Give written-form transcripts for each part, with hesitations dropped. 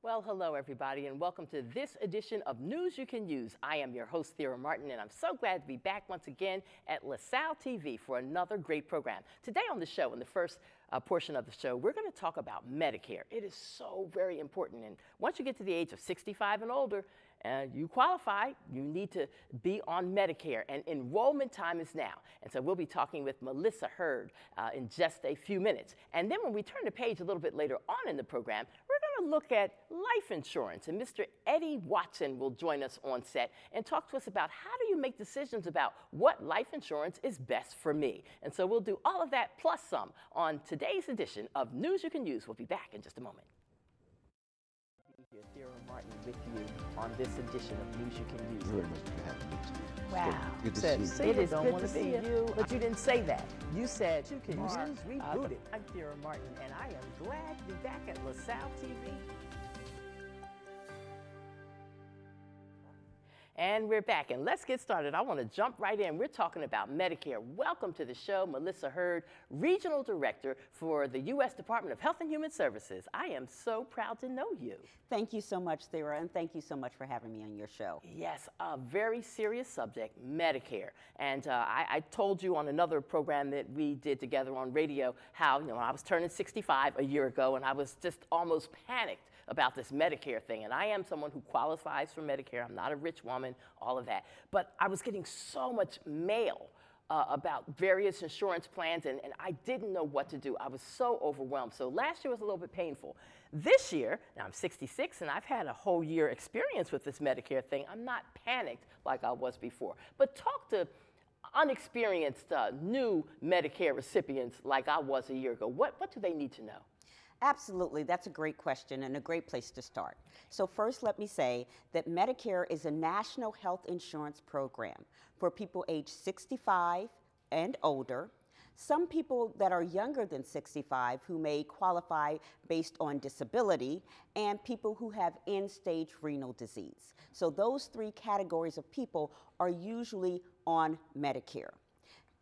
Well, hello, everybody, and welcome to this edition of News You Can Use. I am your host, Thera Martin, and I'm so glad to be back once again at LaSalle TV for another great program. Today on the show, in the first portion of the show, we're going to talk about Medicare. It is so very important, and once you get to the age of 65 and older, you qualify, you need to be on Medicare, and enrollment time is now. And so we'll be talking with Melissa Hurd in just a few minutes. And then when we turn the page a little bit later on in the program, we're going to look at life insurance. And Mr. Eddie Watson will join us on set and talk to us about how do you make decisions about what life insurance is best for me. And so we'll do all of that plus some on today's edition of News You Can Use. We'll be back in just a moment. Thera Martin with you on this edition of News You Can Use. Very much happy to meet you. Wow. Good to see you. It is good to see you. But you didn't say that. You said you can use rebooted. I'm Thera Martin, and I am glad to be back at LaSalle TV. And we're back, and let's get started. I want to jump right in. We're talking about Medicare. Welcome to the show, Melissa Hurd, Regional Director for the U.S. Department of Health and Human Services. I am so proud to know you. Thank you so much, Thera, and thank you so much for having me on your show. Yes, a very serious subject, Medicare. And I told you on another program that we did together on radio how, I was turning 65 a year ago, and I was just almost panicked about this Medicare thing. And I am someone who qualifies for Medicare. I'm not a rich woman, all of that. But I was getting so much mail about various insurance plans, and I didn't know what to do. I was so overwhelmed. So last year was a little bit painful. This year, now I'm 66, and I've had a whole year experience with this Medicare thing. I'm not panicked like I was before. But talk to unexperienced new Medicare recipients like I was a year ago. What do they need to know? Absolutely. That's a great question and a great place to start. So first, let me say that Medicare is a national health insurance program for people age 65 and older. Some people that are younger than 65 who may qualify based on disability, and people who have end-stage renal disease. So those three categories of people are usually on Medicare.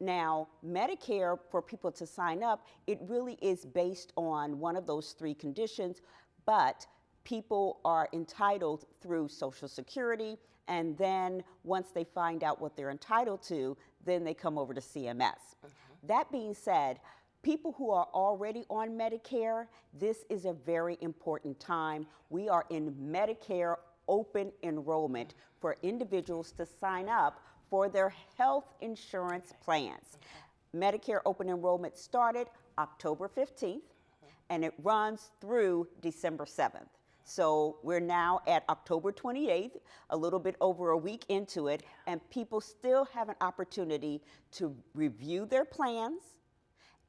Now, Medicare, for people to sign up, it really is based on one of those three conditions, but people are entitled through Social Security, and then once they find out what they're entitled to, then they come over to CMS. That being said, people who are already on Medicare, this is a very important time. We are in Medicare open enrollment for individuals to sign up for their health insurance plans. Medicare open enrollment started October 15th, and it runs through December 7th. So we're now at October 28th, a little bit over a week into it, and people still have an opportunity to review their plans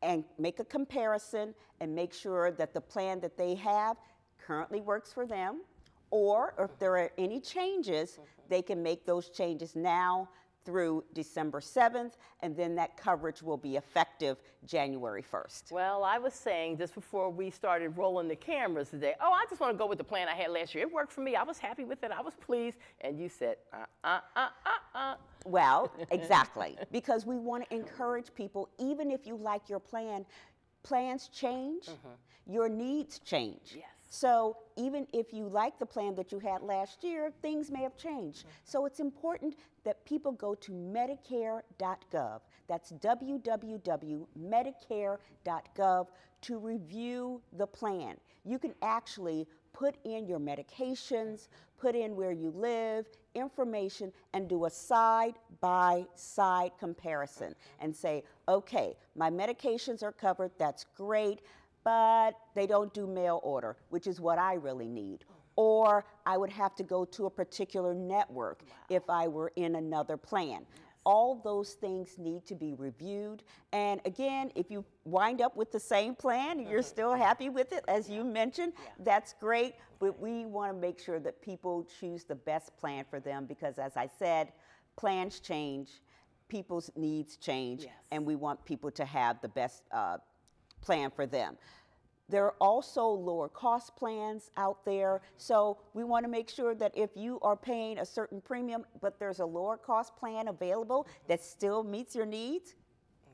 and make a comparison and make sure that the plan that they have currently works for them, or if there are any changes, they can make those changes now through December 7th, and then that coverage will be effective January 1st. Well, I was saying just before we started rolling the cameras today, I just want to go with the plan I had last year. It worked for me. I was happy with it. I was pleased. And you said, Well, exactly, because we want to encourage people, even if you like your plan, plans change, your needs change. Yes. So even if you like the plan that you had last year, things may have changed. So it's important that people go to Medicare.gov. That's www.medicare.gov to review the plan. You can actually put in your medications, put in where you live, information, and do a side-by-side comparison and say, okay, my medications are covered, that's great, but they don't do mail order, which is what I really need. Or I would have to go to a particular network if I were in another plan. All those things need to be reviewed. And again, if you wind up with the same plan and you're still happy with it, as you mentioned, that's great. But we want to make sure that people choose the best plan for them because, as I said, plans change, people's needs change, and we want people to have the best plan for them. There are also lower cost plans out there. So we want to make sure that if you are paying a certain premium, but there's a lower cost plan available that still meets your needs,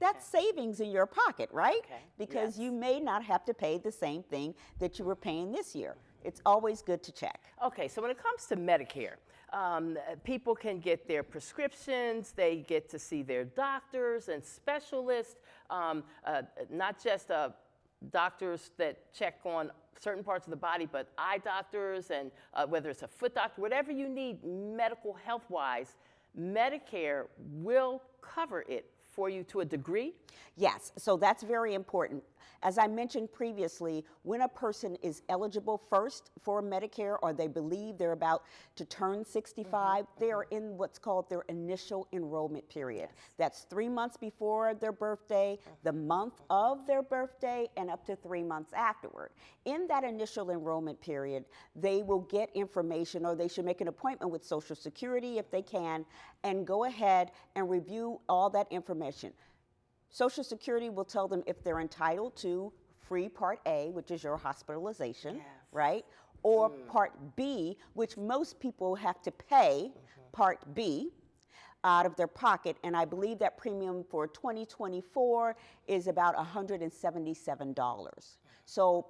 that's savings in your pocket, right? Because you may not have to pay the same thing that you were paying this year. it's always good to check. Okay, so when it comes to Medicare, people can get their prescriptions, they get to see their doctors and specialists, not just doctors that check on certain parts of the body, but eye doctors and whether it's a foot doctor, whatever you need medical health-wise, Medicare will cover it for you to a degree? Yes, so that's very important. As I mentioned previously, when a person is eligible first for Medicare or they believe they're about to turn 65, they are in what's called their initial enrollment period. Yes. That's 3 months before their birthday, the month of their birthday, and up to 3 months afterward. In that initial enrollment period, they will get information, or they should make an appointment with Social Security if they can, and go ahead and review all that information. Social Security will tell them if they're entitled to free Part A, which is your hospitalization, Yes. right? Or Part B, which most people have to pay Part B out of their pocket. And I believe that premium for 2024 is about $177. So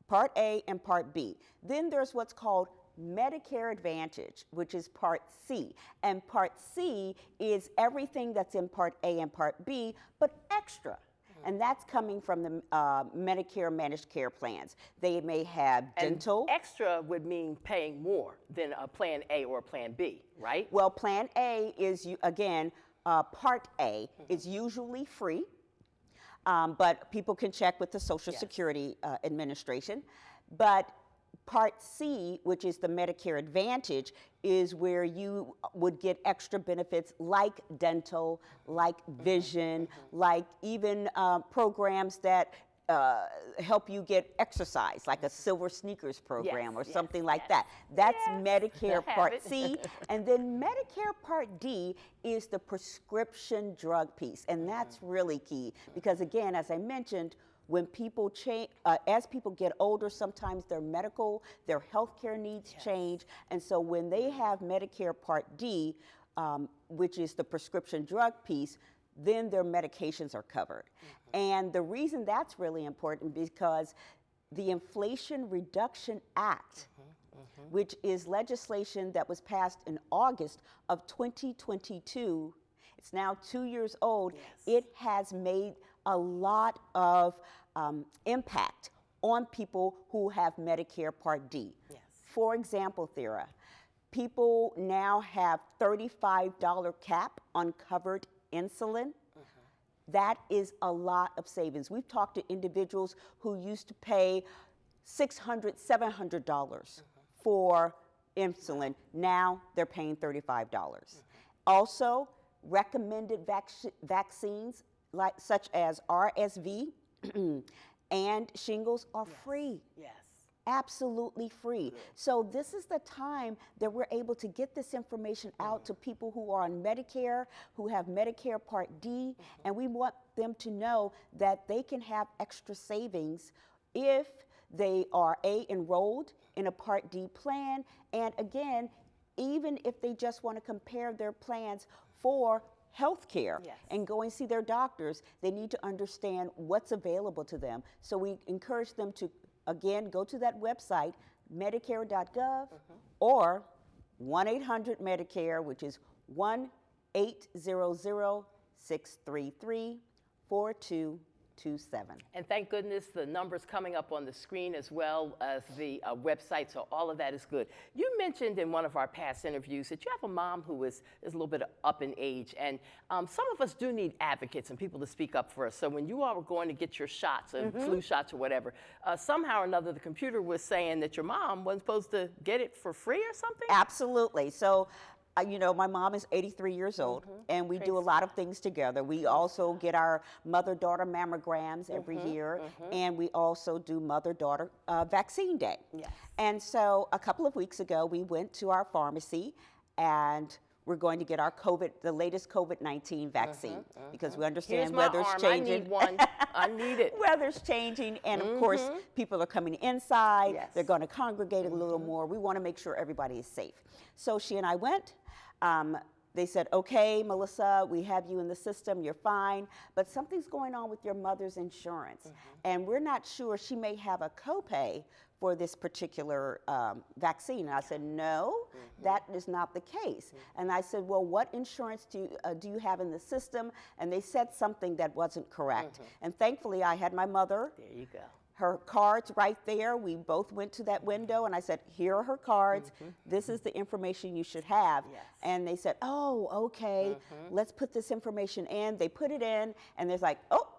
Part A and Part B. Then there's what's called Medicare Advantage, which is Part C. And Part C is everything that's in Part A and Part B, but extra. And that's coming from the Medicare managed care plans. They may have dental. And extra would mean paying more than a Plan A or a Plan B, right? Well, Plan A is, again, Part A is usually free, but people can check with the Social Security Administration. But Part C, which is the Medicare Advantage, is where you would get extra benefits like dental, like vision, like even programs that help you get exercise, like a Silver Sneakers program or something like that. That's Medicare Part C. And then Medicare Part D is the prescription drug piece. And that's really key because, again, as I mentioned, when people change, as people get older, sometimes their healthcare needs change. And so when they have Medicare Part D, which is the prescription drug piece, then their medications are covered. And the reason that's really important because the Inflation Reduction Act, which is legislation that was passed in August of 2022, it's now 2 years old, it has made a lot of impact on people who have Medicare Part D. Yes. For example, Thera, people now have $35 cap on covered insulin. That is a lot of savings. We've talked to individuals who used to pay $600, $700 for insulin. Now they're paying $35. Also, recommended vaccines such as RSV and shingles are free. Yes. Absolutely free. So this is the time that we're able to get this information out to people who are on Medicare, who have Medicare Part D, and we want them to know that they can have extra savings if they are enrolled in a Part D plan, and again, even if they just want to compare their plans for health care and go and see their doctors, they need to understand what's available to them. So we encourage them to, again, go to that website, medicare.gov, or 1-800-MEDICARE, which is 1-800-633-4227. And thank goodness the number's coming up on the screen as well as the website, so all of that is good. You mentioned in one of our past interviews that you have a mom who is a little bit up in age, and some of us do need advocates and people to speak up for us. So when you all were going to get your shots, flu shots or whatever, somehow or another the computer was saying that your mom wasn't supposed to get it for free or something? Absolutely. So you know, my mom is 83 years old, and we do a lot of things together. We also get our mother-daughter mammograms every year, and we also do mother-daughter vaccine day. Yes. And so a couple of weeks ago, we went to our pharmacy, and we're going to get our the latest COVID-19 vaccine, because we understand weather's changing. I need one. I need it. Weather's changing, and of course, people are coming inside. Yes. They're going to congregate a little more. We want to make sure everybody is safe. So she and I went. They said, okay, Melissa, we have you in the system, you're fine, but something's going on with your mother's insurance. And we're not sure, she may have a copay for this particular vaccine. And I said, no, that is not the case. And I said, well, what insurance do you have in the system? And they said something that wasn't correct. And thankfully, I had my mother. There you go. Her cards right there. We both went to that window and I said, here are her cards. This is the information you should have. Yes. And they said, oh, okay, let's put this information in. They put it in and there's like, oh,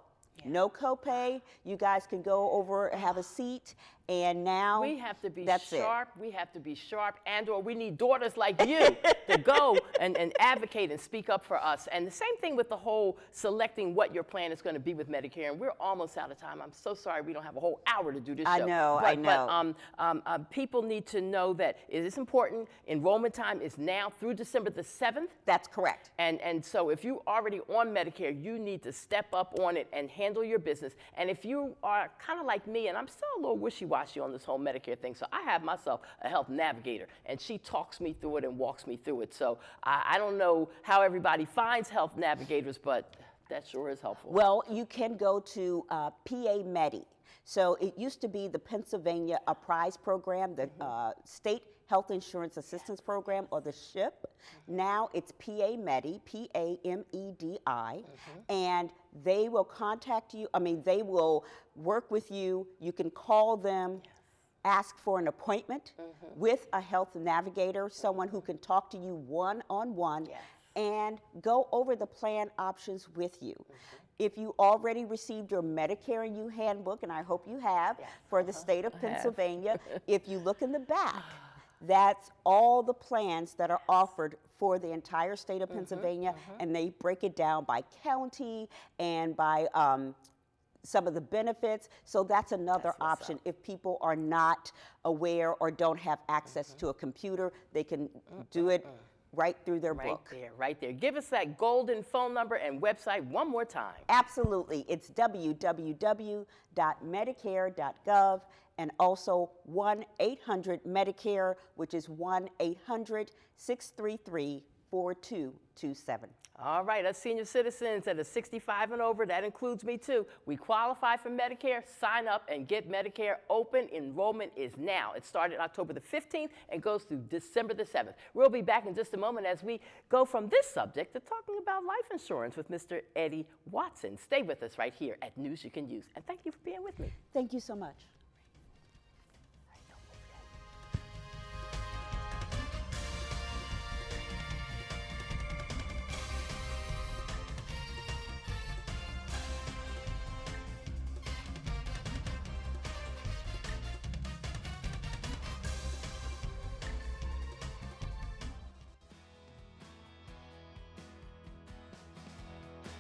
no copay. You guys can go over, have a seat. And now we have to be that's sharp. We have to be sharp, and/or we need daughters like you to go and advocate and speak up for us. And the same thing with the whole selecting what your plan is going to be with Medicare. And we're almost out of time. I'm so sorry we don't have a whole hour to do this show. I know. But people need to know that it is important. Enrollment time is now through December the 7th. That's correct. And so if you're already on Medicare, you need to step up on it and handle your business. And if you are kind of like me, and I'm still a little wishy-washy on this whole Medicare thing, so I have myself a health navigator, and she talks me through it and walks me through it. So I don't know how everybody finds health navigators, but that sure is helpful. Well, you can go to PA Medi. So it used to be the Pennsylvania Prize Program, the State Health Insurance Assistance Program, or the SHIP. Now it's PA Medi, PAMEDI, and they will contact you. I mean, they will work with you. You can call them, ask for an appointment with a health navigator, someone who can talk to you one-on-one, and go over the plan options with you. If you already received your Medicare and You handbook, and I hope you have, for the state of Pennsylvania, if you look in the back, that's all the plans that are offered for the entire state of Pennsylvania, and they break it down by county and by some of the benefits. So that's another option. If people are not aware or don't have access to a computer, they can do it right through their book. Right there. Give us that golden phone number and website one more time. Absolutely. It's www.medicare.gov and also 1-800-MEDICARE, which is 1-800-633-4227. All right, us senior citizens that are 65 and over, that includes me too. We qualify for Medicare, sign up and get Medicare open. Enrollment is now. It started October the 15th and goes through December the 7th. We'll be back in just a moment as we go from this subject to talking about life insurance with Mr. Eddie Watson. Stay with us right here at News You Can Use. And thank you for being with me. Thank you so much.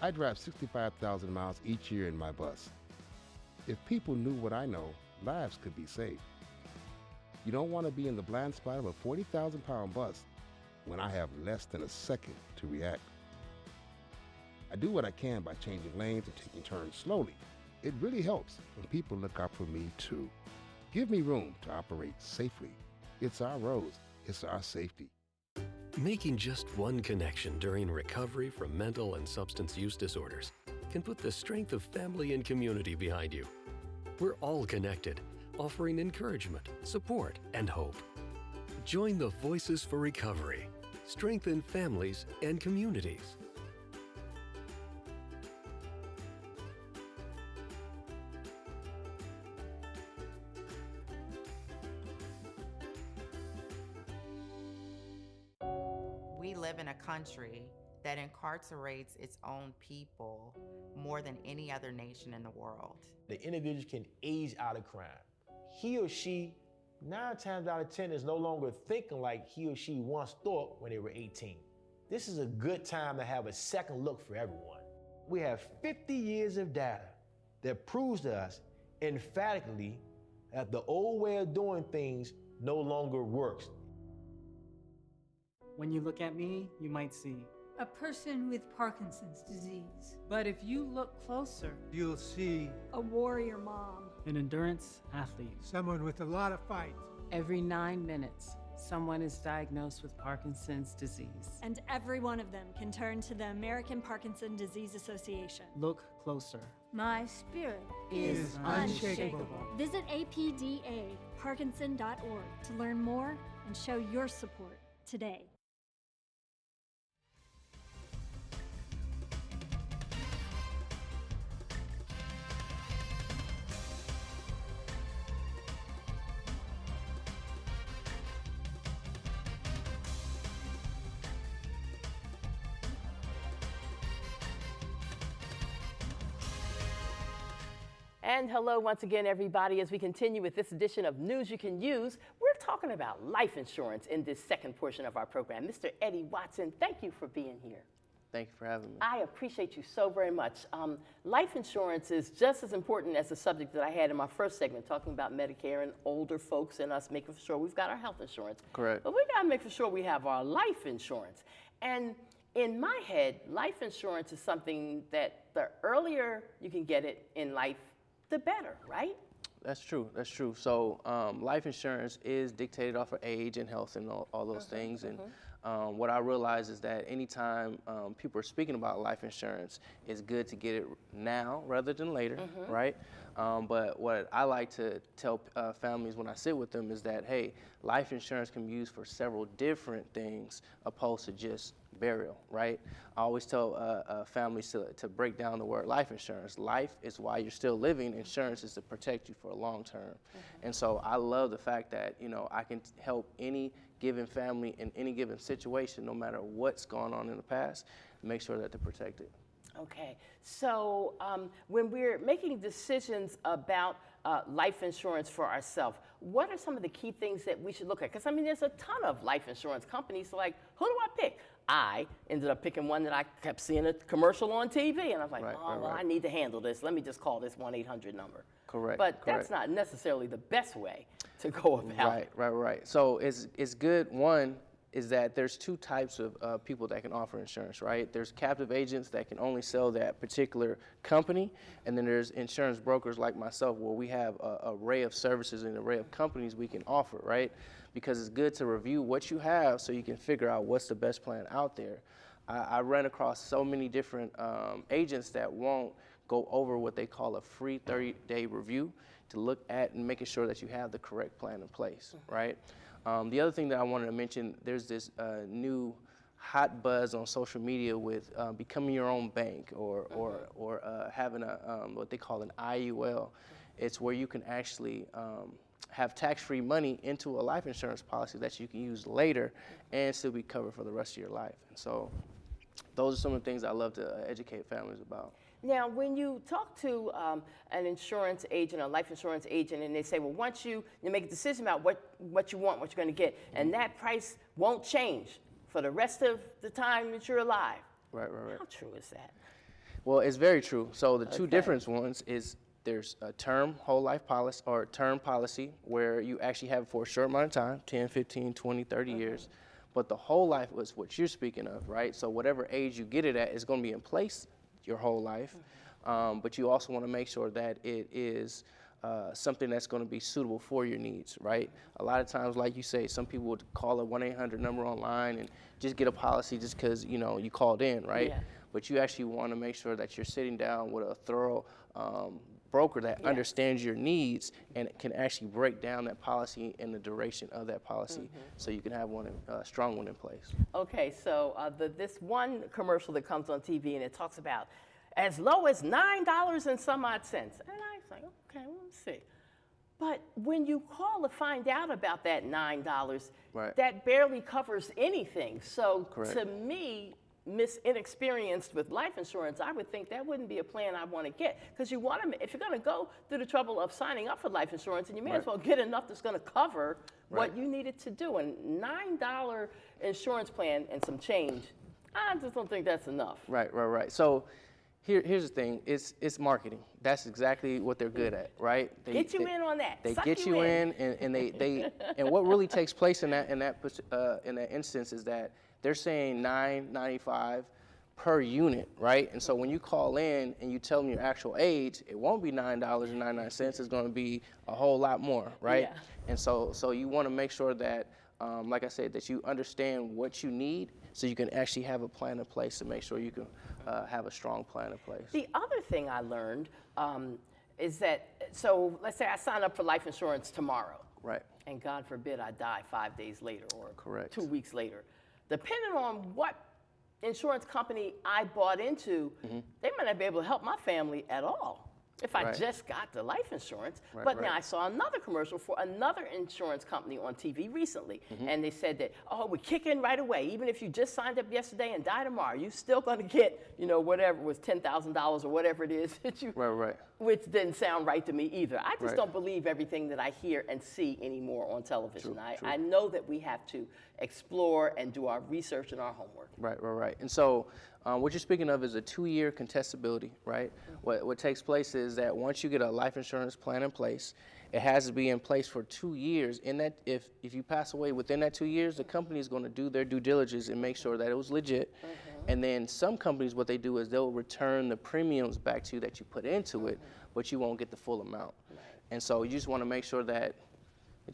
I drive 65,000 miles each year in my bus. If people knew what I know, lives could be saved. You don't want to be in the blind spot of a 40,000-pound bus when I have less than a second to react. I do what I can by changing lanes and taking turns slowly. It really helps when people look out for me too. Give me room to operate safely. It's our roads, it's our safety. Making just one connection during recovery from mental and substance use disorders can put the strength of family and community behind you. We're all connected, offering encouragement, support, and hope. Join the Voices for Recovery. Strengthen families and communities. We live in a country that incarcerates its own people more than any other nation in the world. The individual can age out of crime. He or she, 9 times out of 10, is no longer thinking like he or she once thought when they were 18. This is a good time to have a second look for everyone. We have 50 years of data that proves to us emphatically that the old way of doing things no longer works. When you look at me, you might see a person with Parkinson's disease. But if you look closer, you'll see a warrior mom, an endurance athlete, someone with a lot of fight. Every 9 minutes, someone is diagnosed with Parkinson's disease. And every one of them can turn to the American Parkinson's Disease Association. Look closer. My spirit is unshakable. Visit APDA, americanparkinson.org to learn more and show your support today. And hello once again, everybody. As we continue with this edition of News You Can Use, we're talking about life insurance in this second portion of our program. Mr. Eddie Watson, thank you for being here. Thank you for having me. I appreciate you so very much. Life insurance is just as important as the subject that I had in my first segment, talking about Medicare and older folks and us making sure we've got our health insurance. Correct. But we got to make sure we have our life insurance. And in my head, life insurance is something that the earlier you can get it in life, the better, right? That's true. That's true. So life insurance is dictated off of age and health and all those things. And what I realize is that anytime people are speaking about life insurance, it's good to get it now rather than later, right? But what I like to tell families when I sit with them is that, hey, life insurance can be used for several different things opposed to just burial, right? I always tell families to break down the word life insurance. Life is why you're still living. Insurance is to protect you for a long term. And so I love the fact that, you know, I can help any given family in any given situation, no matter what's gone on in the past, make sure that they're protected. Okay, so when we're making decisions about life insurance for ourselves, what are some of the key things that we should look at? Because, I mean, there's a ton of life insurance companies, so like, who do I pick? I ended up picking one that I kept seeing a commercial on TV, and I was like, I need to handle this. Let me just call this 1-800 number. Correct. But that's not necessarily the best way to go about it. Right. So it's good. One is that there's two types of people that can offer insurance, right? There's captive agents that can only sell that particular company, and then there's insurance brokers like myself where we have an array of services and an array of companies we can offer, right? Because it's good to review what you have so you can figure out what's the best plan out there. I ran across so many different agents that won't go over what they call a free 30-day review to look at and making sure that you have the correct plan in place, right? The other thing that I wanted to mention, there's this new hot buzz on social media with becoming your own bank or having what they call an IUL. It's where you can actually have tax-free money into a life insurance policy that you can use later and still be covered for the rest of your life. And so those are some of the things I love to educate families about. Now, when you talk to an insurance agent, a life insurance agent, and they say, well, once you make a decision about what you want, what you're going to get, and that price won't change for the rest of the time that you're alive. Right. How true is that? Well, it's very true. So the two different ones is there's a term whole life policy or term policy where you actually have it for a short amount of time, 10, 15, 20, 30 years. But the whole life was what you're speaking of, right? So whatever age you get it at is going to be in place your whole life. But you also want to make sure that it is something that's going to be suitable for your needs, right? A lot of times, like you say, some people would call a 1-800 number online and just get a policy just because, you know, you called in, right? Yeah. But you actually want to make sure that you're sitting down with a thorough broker that understands your needs and can actually break down that policy and the duration of that policy so you can have one strong one in place. Okay, so this one commercial that comes on TV and it talks about as low as $9 and some odd cents. And I was like, okay, well, let's see. But when you call to find out about that $9, that barely covers anything. So to me, inexperienced with life insurance, I would think that wouldn't be a plan I want to get. Because you want to, if you're going to go through the trouble of signing up for life insurance, and you may as well get enough that's going to cover what you needed to do. And $9 insurance plan and some change, I just don't think that's enough. Right. So here's the thing, it's marketing. That's exactly what they're good at, right? They get you in on that. They get you in, and they and what really takes place in that instance is that they're saying $9.95 per unit, right? And so when you call in and you tell them your actual age, it won't be $9.99. It's going to be a whole lot more, right? Yeah. And so you want to make sure that, like I said, that you understand what you need so you can actually have a plan in place to make sure you can have a strong plan in place. The other thing I learned is that, so let's say I sign up for life insurance tomorrow. Right. And God forbid I die 5 days later or Correct. 2 weeks later. Depending on what insurance company I bought into, they might not be able to help my family at all if I Right. just got the life insurance. Right, But right. now I saw another commercial for another insurance company on TV recently, and they said that, oh, we kick in right away. Even if you just signed up yesterday and die tomorrow, you're still going to get, whatever was $10,000 or whatever it is that you, Right. which didn't sound right to me either. I just Right. don't believe everything that I hear and see anymore on television. True. I know that we have to explore and do our research and our homework. Right. And so what you're speaking of is a 2-year contestability, right? What takes place is that once you get a life insurance plan in place, it has to be in place for 2 years. In that, if you pass away within that 2 years, the company is going to do their due diligence and make sure that it was legit. And then some companies, what they do is they'll return the premiums back to you that you put into it, but you won't get the full amount. And so you just want to make sure that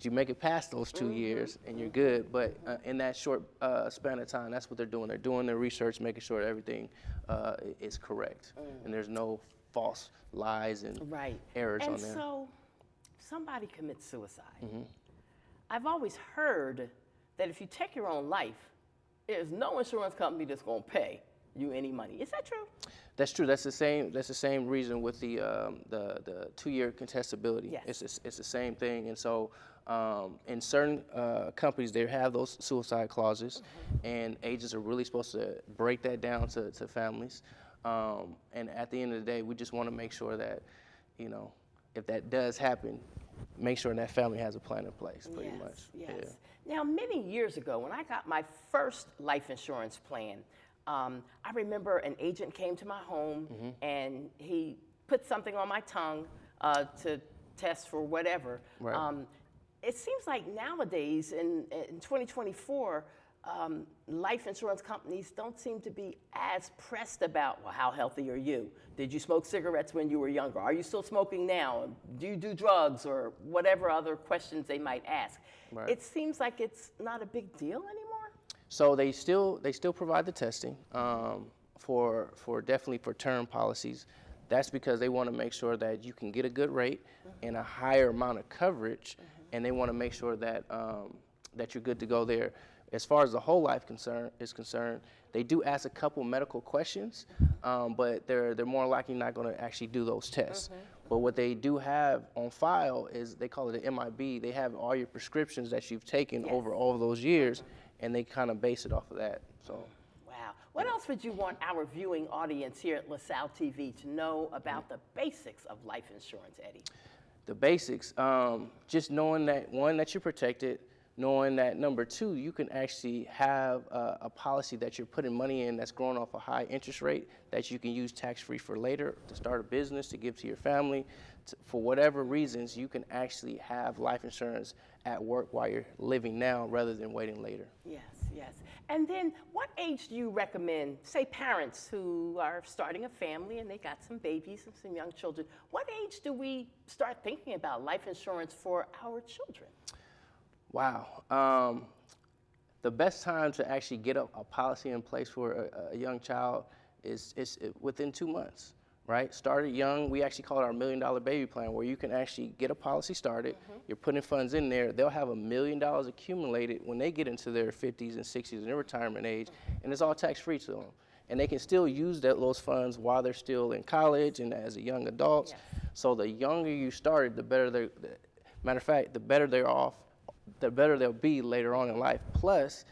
you make it past those 2 years and you're good. But in that short span of time, that's what they're doing. They're doing their research, making sure everything is correct. And there's no false lies and errors on there. And so somebody commits suicide. I've always heard that if you take your own life, there's no insurance company that's going to pay you any money. Is that true? That's true. That's the same reason with the 2-year contestability. Yes. It's the same thing. And so in certain companies, they have those suicide clauses, and agents are really supposed to break that down to families. And at the end of the day, we just want to make sure that, if that does happen, make sure that family has a plan in place, pretty much. Yes. Yeah. Now, many years ago, when I got my first life insurance plan, I remember an agent came to my home and he put something on my tongue to test for whatever. Right. It seems like nowadays, in 2024, life insurance companies don't seem to be as pressed about, well, how healthy are you? Did you smoke cigarettes when you were younger? Are you still smoking now? Do you do drugs, or whatever other questions they might ask? Right. It seems like it's not a big deal anymore. So they still provide the testing for definitely for term policies. That's because they want to make sure that you can get a good rate and a higher amount of coverage, and they want to make sure that that you're good to go there. As far as the whole life is concerned, they do ask a couple medical questions, but they're more likely not going to actually do those tests. But what they do have on file is, they call it an MIB. They have all your prescriptions that you've taken over all of those years, and they kind of base it off of that. So. Wow. What else would you want our viewing audience here at LaSalle TV to know about the basics of life insurance, Eddie? The basics, just knowing that, one, that you're protected, knowing that, number two, you can actually have a policy that you're putting money in that's growing off a high interest rate that you can use tax-free for later, to start a business, to give to your family. For whatever reasons, you can actually have life insurance at work while you're living now rather than waiting later. Yes. And then what age do you recommend, say parents who are starting a family and they got some babies and some young children, what age do we start thinking about life insurance for our children? Wow. The best time to actually get a policy in place for a young child is within 2 months, right? Start it young. We actually call it our $1 Million Baby Plan, where you can actually get a policy started. You're putting funds in there. They'll have $1 million accumulated when they get into their 50s and 60s and their retirement age, and it's all tax-free to them. And they can still use those funds while they're still in college and as a young adults. So the younger you start, the better matter of fact, the better they're off, the better they'll be later on in life. Plus,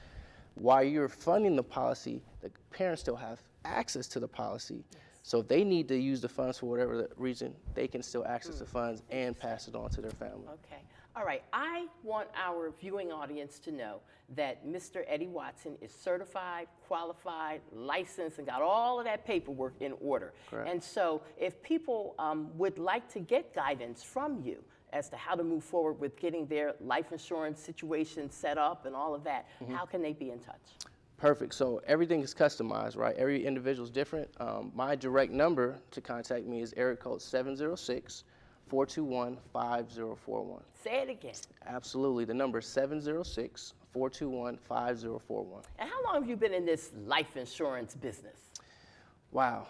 while you're funding the policy, the parents still have access to the policy. So if they need to use the funds for whatever reason, they can still access the funds and pass it on to their family. Okay. All right. I want our viewing audience to know that Mr. Eddie Watson is certified, qualified, licensed, and got all of that paperwork in order. Correct. And so if people would like to get guidance from you as to how to move forward with getting their life insurance situation set up and all of that, how can they be in touch? Perfect. So everything is customized, right? Every individual is different. My direct number to contact me is area code 706-421-5041. Say it again. Absolutely. The number is 706-421-5041. And how long have you been in this life insurance business? Wow.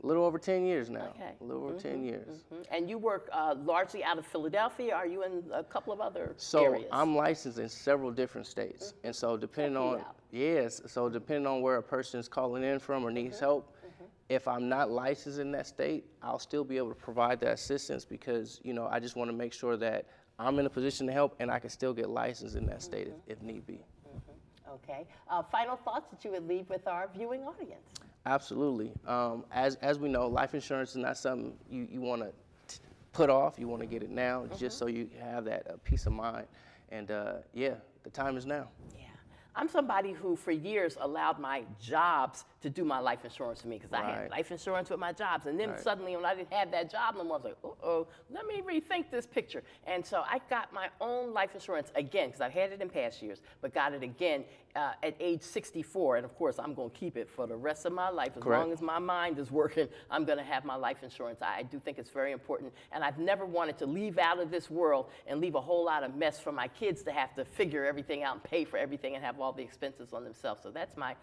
A little over 10 years now. Okay. A little over 10 years. And you work largely out of Philadelphia. Are you in a couple of other So areas? I'm licensed in several different states, and so depending on so depending on where a person is calling in from or needs help, if I'm not licensed in that state, I'll still be able to provide that assistance because I just want to make sure that I'm in a position to help and I can still get licensed in that state if need be. Okay. Final thoughts that you would leave with our viewing audience? Absolutely. As we know, life insurance is not something you want to put off. You want to get it now, just so you have that peace of mind. And yeah, the time is now. Yeah. I'm somebody who for years allowed my jobs to do my life insurance for me because I had life insurance with my jobs. And then suddenly when I didn't have that job no more, I was like, uh-oh, let me rethink this picture. And so I got my own life insurance again because I've had it in past years, but got it again at age 64. And of course, I'm going to keep it for the rest of my life. As long as my mind is working, I'm going to have my life insurance. I do think it's very important. And I've never wanted to leave out of this world and leave a whole lot of mess for my kids to have to figure everything out and pay for everything and have all the expenses on themselves. So that's my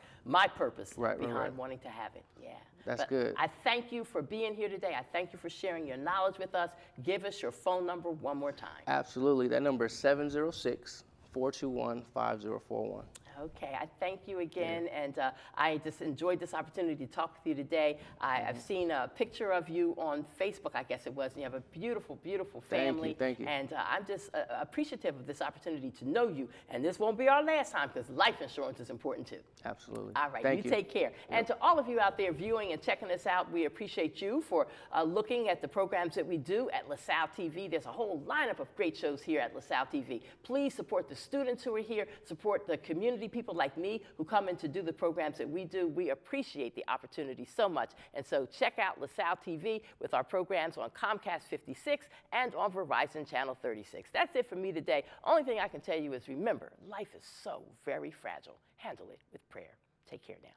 purpose behind wanting to have it. Yeah. That's good. I thank you for being here today. I thank you for sharing your knowledge with us. Give us your phone number one more time. Absolutely. That number is 706-421-5041. Okay, I thank you again, and I just enjoyed this opportunity to talk with you today. I've seen a picture of you on Facebook, I guess it was, and you have a beautiful, beautiful family. Thank you. And I'm just appreciative of this opportunity to know you, and this won't be our last time because life insurance is important too. Absolutely. All right, Thank you take care. And to all of you out there viewing and checking us out, we appreciate you for looking at the programs that we do at LaSalle TV. There's a whole lineup of great shows here at LaSalle TV. Please support the students who are here, support the community people like me who come in to do the programs that we do. We appreciate the opportunity so much. And so check out LaSalle TV with our programs on Comcast 56 and on Verizon Channel 36. That's it for me today. Only thing I can tell you is remember, life is so very fragile. Handle it with prayer. Take care now.